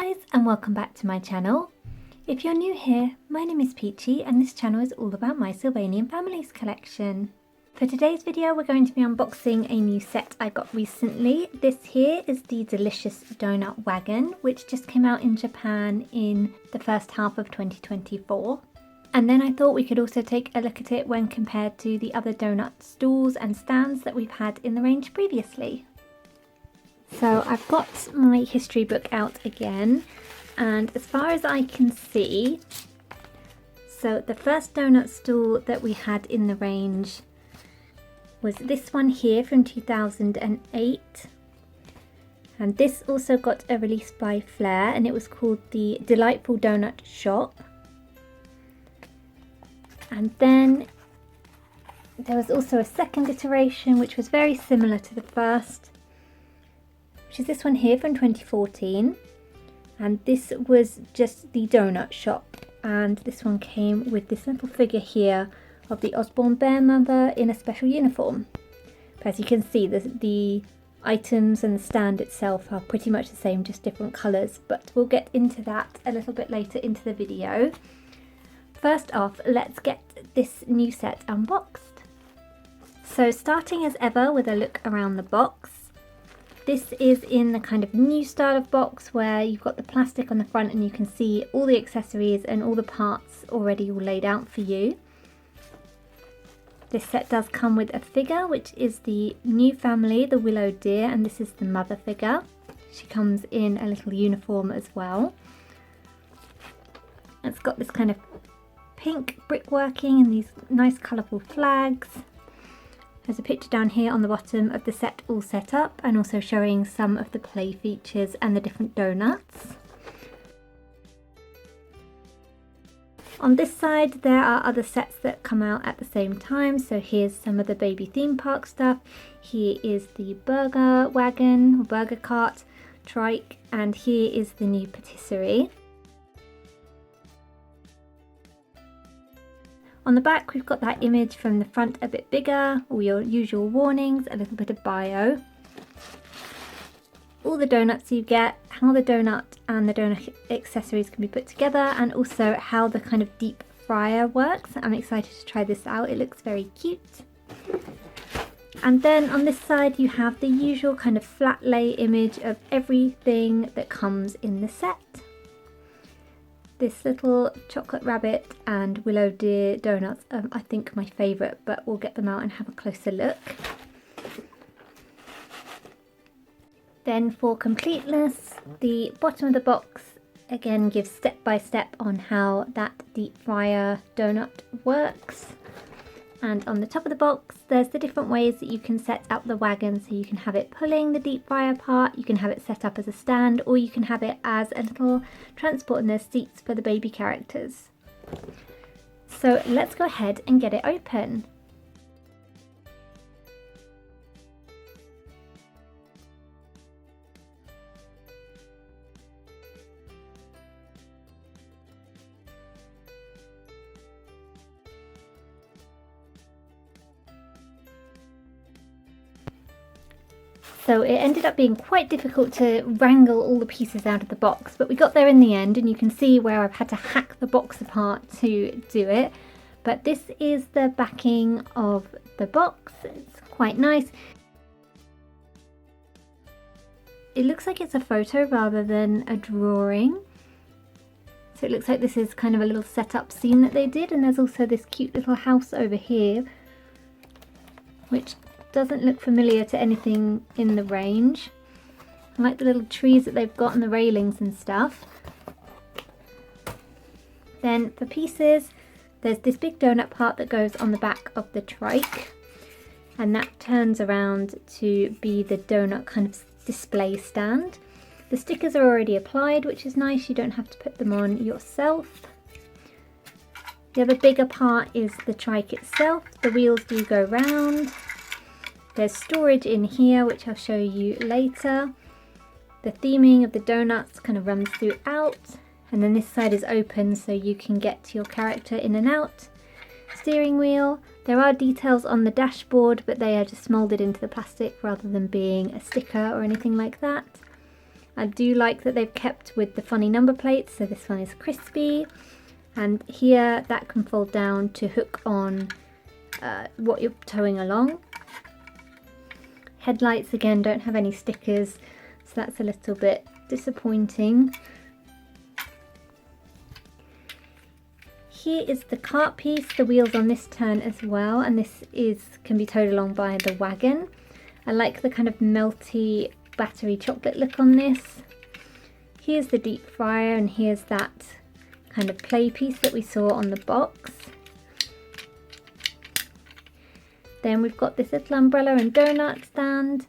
guys, and welcome back to my channel. If you're new here, my name is Peachy and this channel is all about my Sylvanian families collection. For today's video we're going to be unboxing a new set I got recently. This here is the Delicious Doughtnut Wagon, which just came out in Japan in the first half of 2024. And then I thought we could also take a look at it when compared to the other donut stalls and stands that we've had in the range previously. So I've got my history book out again, and as far as I can see, so the first donut stall that we had in the range was this one here from 2008, and this also got a release by Flair and it was called the Delightful Doughnut Shop. And then there was also a second iteration which was very similar to the first, which is this one here from 2014, and this was just the donut shop, and this one came with this little figure here of the Osborne bear mother in a special uniform. But as you can see, the items and the stand itself are pretty much the same, just different colours, but we'll get into that a little bit later into the video. First off, let's get this new set unboxed. So starting as ever with a look around the box. This is in the kind of new style of box where you've got the plastic on the front and you can see all the accessories and all the parts already all laid out for you. This set does come with a figure, which is the new family, the willow deer, and this is the mother figure. She comes in a little uniform as well. It's got this kind of pink brickworking and these nice colourful flags. There's a picture down here on the bottom of the set all set up, and also showing some of the play features and the different donuts. On this side there are other sets that come out at the same time, so here's some of the baby theme park stuff. Here is the burger wagon or burger cart, trike, and here is the new patisserie. On the back we've got that image from the front a bit bigger, all your usual warnings, a little bit of bio, all the donuts you get, how the donut and the donut accessories can be put together, and also how the kind of deep fryer works. I'm excited to try this out, it looks very cute. And then on this side you have the usual kind of flat lay image of everything that comes in the set. This little chocolate rabbit and willow deer donuts are, I think, my favourite, but we'll get them out and have a closer look. Then for completeness, the bottom of the box again gives step by step on how that deep fryer donut works. And on the top of the box there's the different ways that you can set up the wagon, so you can have it pulling the deep fryer part, you can have it set up as a stand, or you can have it as a little transport and there's seats for the baby characters. So let's go ahead and get it open. So it ended up being quite difficult to wrangle all the pieces out of the box, but we got there in the end, and you can see where I've had to hack the box apart to do it. But this is the backing of the box. It's quite nice. It looks like it's a photo rather than a drawing. So it looks like this is kind of a little setup scene that they did, and there's also this cute little house over here, which doesn't look familiar to anything in the range. I like the little trees that they've got and the railings and stuff. Then for pieces, there's this big donut part that goes on the back of the trike, and that turns around to be the donut kind of display stand. The stickers are already applied, which is nice, you don't have to put them on yourself. The other bigger part is the trike itself. The wheels do go round. There's storage in here, which I'll show you later. The theming of the donuts kind of runs throughout, and then this side is open so you can get to your character in and out. Steering wheel. There are details on the dashboard, but they are just moulded into the plastic rather than being a sticker or anything like that. I do like that they've kept with the funny number plates, so this one is crispy, and here that can fold down to hook on what you're towing along. Headlights again don't have any stickers, so that's a little bit disappointing. Here is the cart piece. The wheels on this turn as well, and this can be towed along by the wagon. I like the kind of melty battery chocolate look on this. Here's the deep fryer, and here's that kind of play piece that we saw on the box. Then we've got this little umbrella and donut stand.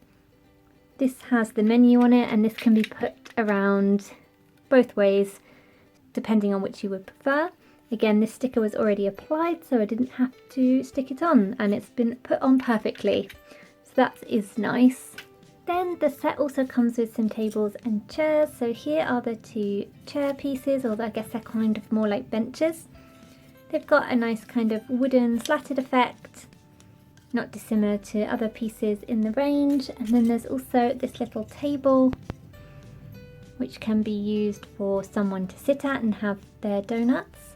This has the menu on it, and this can be put around both ways depending on which you would prefer. Again, this sticker was already applied, so I didn't have to stick it on, and it's been put on perfectly. So that is nice. Then the set also comes with some tables and chairs. So here are the two chair pieces, although I guess they're kind of more like benches. They've got a nice kind of wooden slatted effect, not dissimilar to other pieces in the range. And then there's also this little table which can be used for someone to sit at and have their donuts.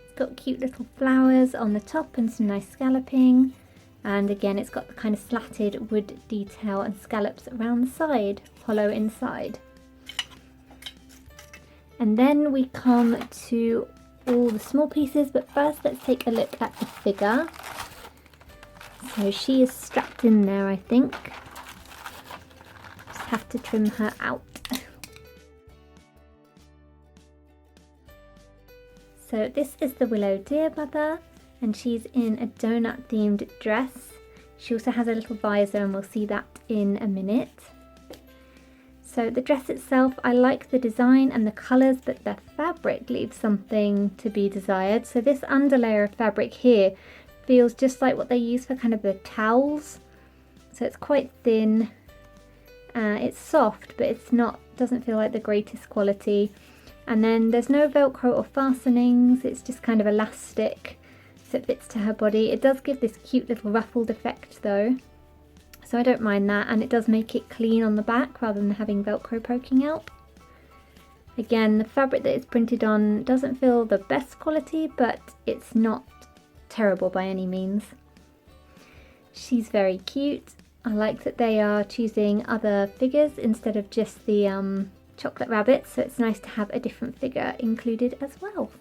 It's got cute little flowers on the top and some nice scalloping, and again it's got the kind of slatted wood detail and scallops around the side, hollow inside. And then we come to all the small pieces, but first let's take a look at the figure. So she is strapped in there, I think. Just have to trim her out. So this is the Willow Deer Mother, and she's in a donut themed dress. She also has a little visor, and we'll see that in a minute. So the dress itself, I like the design and the colours, but the fabric leaves something to be desired. So this underlayer of fabric here feels just like what they use for kind of the towels. So it's quite thin, it's soft, but doesn't feel like the greatest quality. And then there's no Velcro or fastenings, it's just kind of elastic, so it fits to her body. It does give this cute little ruffled effect though, so I don't mind that, and it does make it clean on the back rather than having Velcro poking out. Again, the fabric that it's printed on doesn't feel the best quality, but it's not terrible by any means. She's very cute. I like that they are choosing other figures instead of just the chocolate rabbits, so it's nice to have a different figure included as well.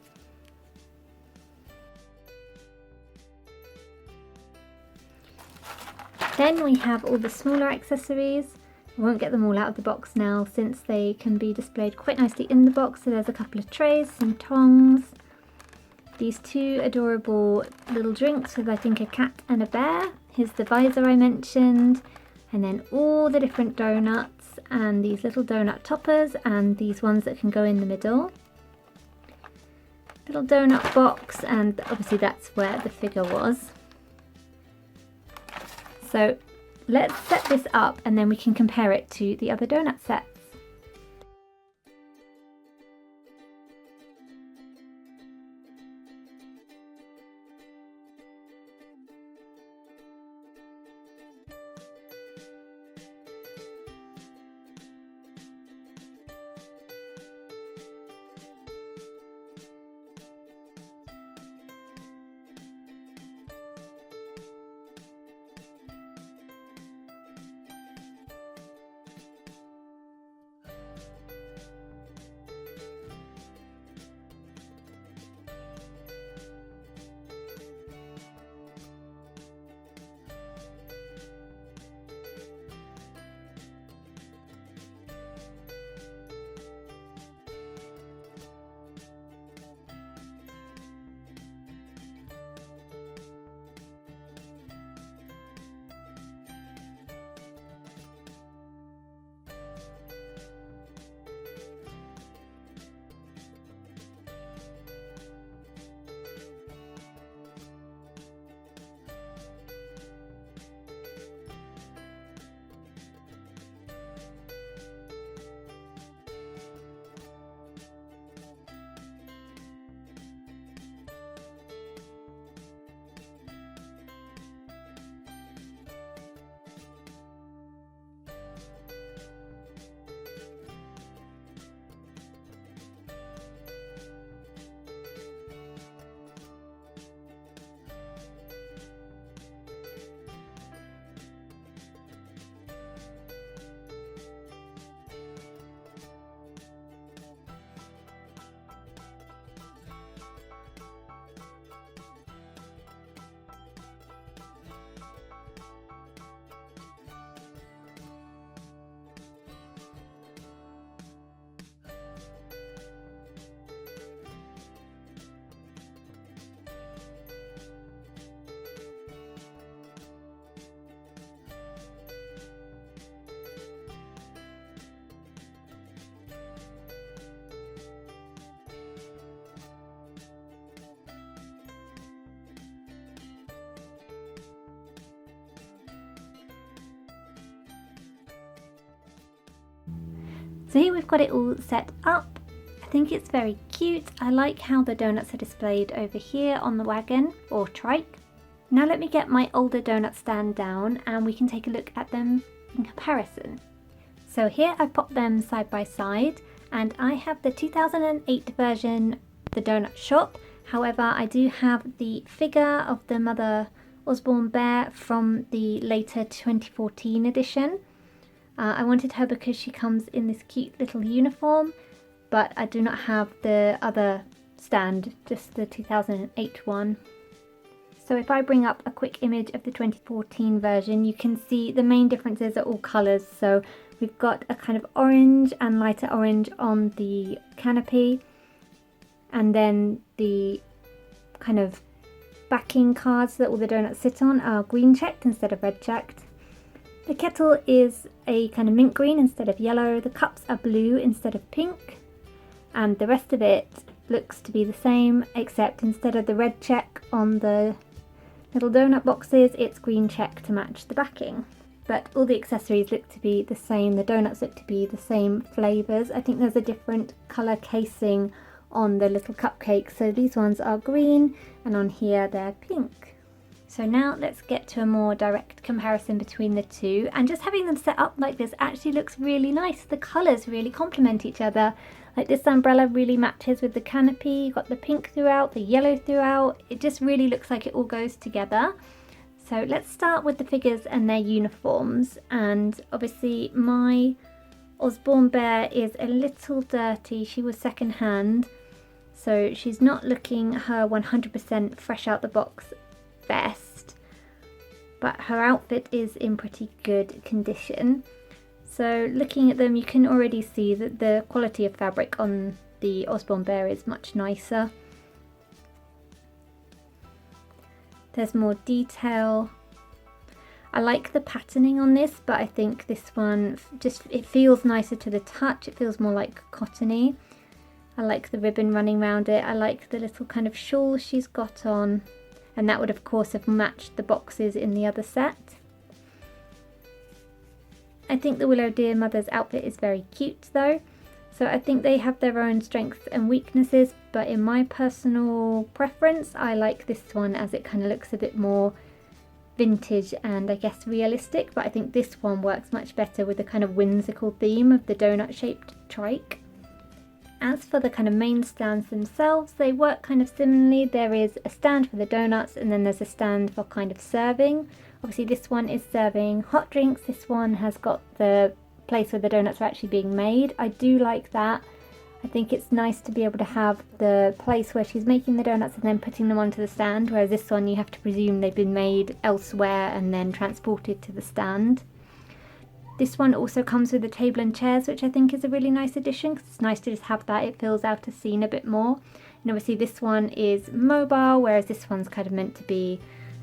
Then we have all the smaller accessories. I won't get them all out of the box now since they can be displayed quite nicely in the box. So there's a couple of trays, some tongs, these two adorable little drinks with I think a cat and a bear. Here's the visor I mentioned, and then all the different donuts and these little donut toppers and these ones that can go in the middle. Little donut box, and obviously that's where the figure was. So let's set this up and then we can compare it to the other donut sets. So here we've got it all set up. I think it's very cute. I like how the donuts are displayed over here on the wagon or trike. Now let me get my older donut stand down and we can take a look at them in comparison. So here I've popped them side by side, and I have the 2008 version, the donut shop. However, I do have the figure of the Mother Osborne bear from the later 2014 edition. I wanted her because she comes in this cute little uniform, but I do not have the other stand, just the 2008 one. So if I bring up a quick image of the 2014 version, you can see the main differences are all colours. So we've got a kind of orange and lighter orange on the canopy, and then the kind of backing cards that all the donuts sit on are green checked instead of red checked. The kettle is a kind of mint green instead of yellow. The cups are blue instead of pink, and the rest of it looks to be the same, except instead of the red check on the little donut boxes, it's green check to match the backing. But all the accessories look to be the same, the donuts look to be the same flavours. I think there's a different colour casing on the little cupcakes, so these ones are green and on here they're pink. So now let's get to a more direct comparison between the two, and just having them set up like this actually looks really nice. The colours really complement each other. Like this umbrella really matches with the canopy. You've got the pink throughout, the yellow throughout. It just really looks like it all goes together. So let's start with the figures and their uniforms. And obviously my Osborne bear is a little dirty. She was second hand, so she's not looking her 100% fresh out the box best, but her outfit is in pretty good condition. So looking at them, you can already see that the quality of fabric on the Osborne bear is much nicer. There's more detail. I like the patterning on this, but I think this one it feels nicer to the touch. It feels more like cottony. I like the ribbon running around it. I like the little kind of shawl she's got on, and that would of course have matched the boxes in the other set. I think the Willow Deer Mother's outfit is very cute though, so I think they have their own strengths and weaknesses, but in my personal preference I like this one as it kind of looks a bit more vintage and I guess realistic, but I think this one works much better with the kind of whimsical theme of the donut shaped trike. As for the kind of main stands themselves, they work kind of similarly. There is a stand for the donuts and then there's a stand for kind of serving. Obviously this one is serving hot drinks. This one has got the place where the donuts are actually being made. I do like that. I think it's nice to be able to have the place where she's making the donuts and then putting them onto the stand, whereas this one you have to presume they've been made elsewhere and then transported to the stand. This one also comes with a table and chairs, which I think is a really nice addition because it's nice to just have that. It fills out a scene a bit more. And obviously this one is mobile, whereas this one's kind of meant to be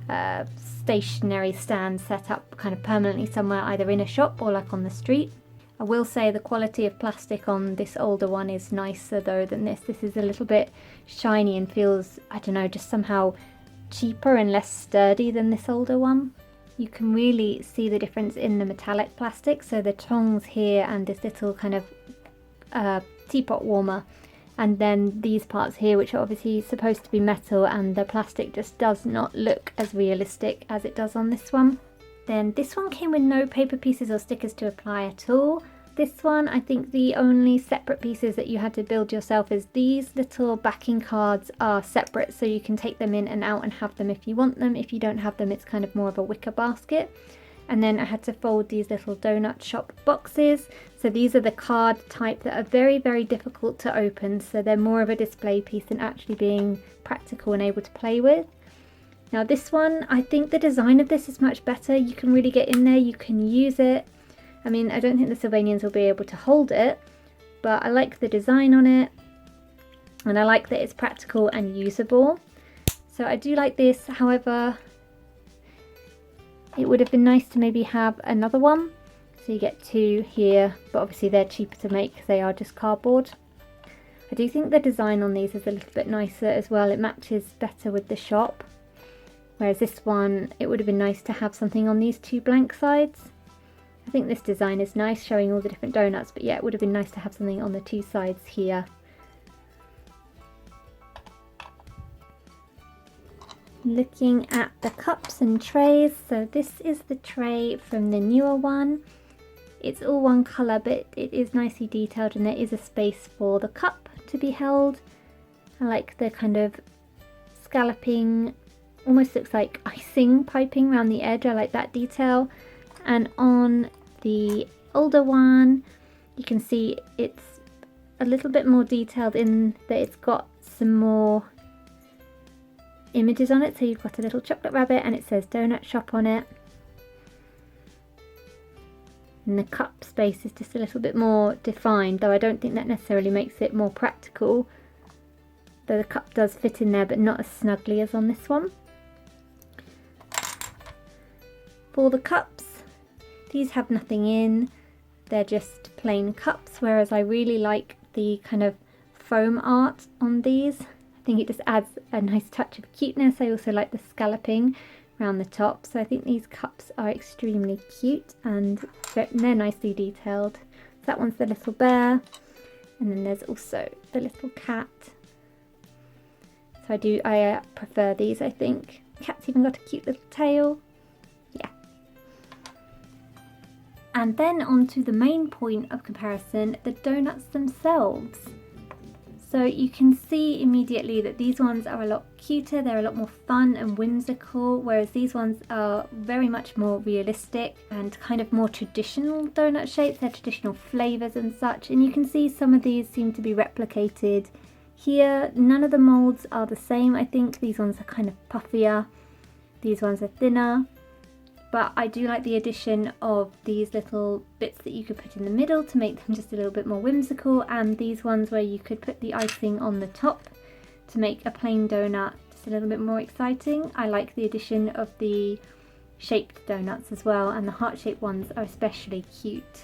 a stationary stand set up kind of permanently somewhere, either in a shop or like on the street. I will say the quality of plastic on this older one is nicer though than this. This is a little bit shiny and feels, I don't know, just somehow cheaper and less sturdy than this older one. You can really see the difference in the metallic plastic. So the tongs here and this little kind of teapot warmer, and then these parts here which are obviously supposed to be metal, and the plastic just does not look as realistic as it does on this one. Then this one came with no paper pieces or stickers to apply at all. This one, I think the only separate pieces that you had to build yourself is these little backing cards are separate, so you can take them in and out and have them if you want them. If you don't have them, it's kind of more of a wicker basket. And then I had to fold these little donut shop boxes. So these are the card type that are very, very difficult to open. So they're more of a display piece than actually being practical and able to play with. Now this one, I think the design of this is much better. You can really get in there, you can use it. I mean, I don't think the Sylvanians will be able to hold it, but I like the design on it, and I like that it's practical and usable. So I do like this. However, it would have been nice to maybe have another one. So you get two here, but obviously they're cheaper to make because they are just cardboard. I do think the design on these is a little bit nicer as well. It matches better with the shop. Whereas this one, it would have been nice to have something on these two blank sides. I think this design is nice, showing all the different donuts, but yeah, it would have been nice to have something on the two sides here. Looking at the cups and trays, so this is the tray from the newer one. It's all one colour, but it is nicely detailed, and there is a space for the cup to be held. I like the kind of scalloping, almost looks like icing piping around the edge. I like that detail. And on the older one, you can see it's a little bit more detailed in that it's got some more images on it. So you've got a little chocolate rabbit and it says donut shop on it. And the cup space is just a little bit more defined, though I don't think that necessarily makes it more practical. Though the cup does fit in there, but not as snugly as on this one. For the cups, these have nothing in. They're just plain cups, whereas I really like the kind of foam art on these. I think it just adds a nice touch of cuteness. I also like the scalloping around the top, so I think these cups are extremely cute and they're nicely detailed. So that one's the little bear, and then there's also the little cat. So I prefer these, I think. Cat's even got a cute little tail. Yeah. And then on to the main point of comparison, the donuts themselves. So you can see immediately that these ones are a lot cuter, they're a lot more fun and whimsical, whereas these ones are very much more realistic and kind of more traditional donut shapes. They're traditional flavours and such, and you can see some of these seem to be replicated here. None of the moulds are the same. I think these ones are kind of puffier, these ones are thinner. But I do like the addition of these little bits that you could put in the middle to make them just a little bit more whimsical, and these ones where you could put the icing on the top to make a plain donut just a little bit more exciting. I like the addition of the shaped donuts as well, and the heart-shaped ones are especially cute.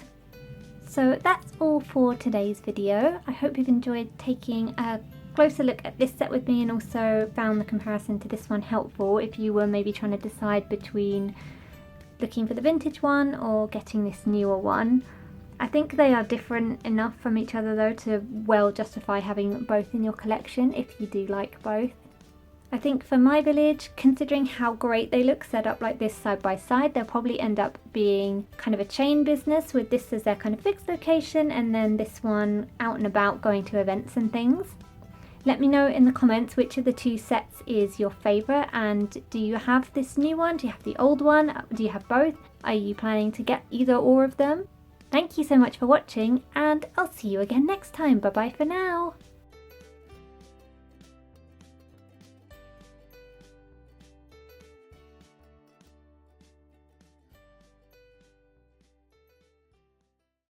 So that's all for today's video. I hope you've enjoyed taking a closer look at this set with me, and also found the comparison to this one helpful if you were maybe trying to decide between looking for the vintage one or getting this newer one. I think they are different enough from each other though to well justify having both in your collection if you do like both. I think for my village, considering how great they look set up like this side by side, they'll probably end up being kind of a chain business with this as their kind of fixed location, and then this one out and about going to events and things. Let me know in the comments which of the two sets is your favourite, and do you have this new one? Do you have the old one? Do you have both? Are you planning to get either or of them? Thank you so much for watching, and I'll see you again next time. Bye bye for now.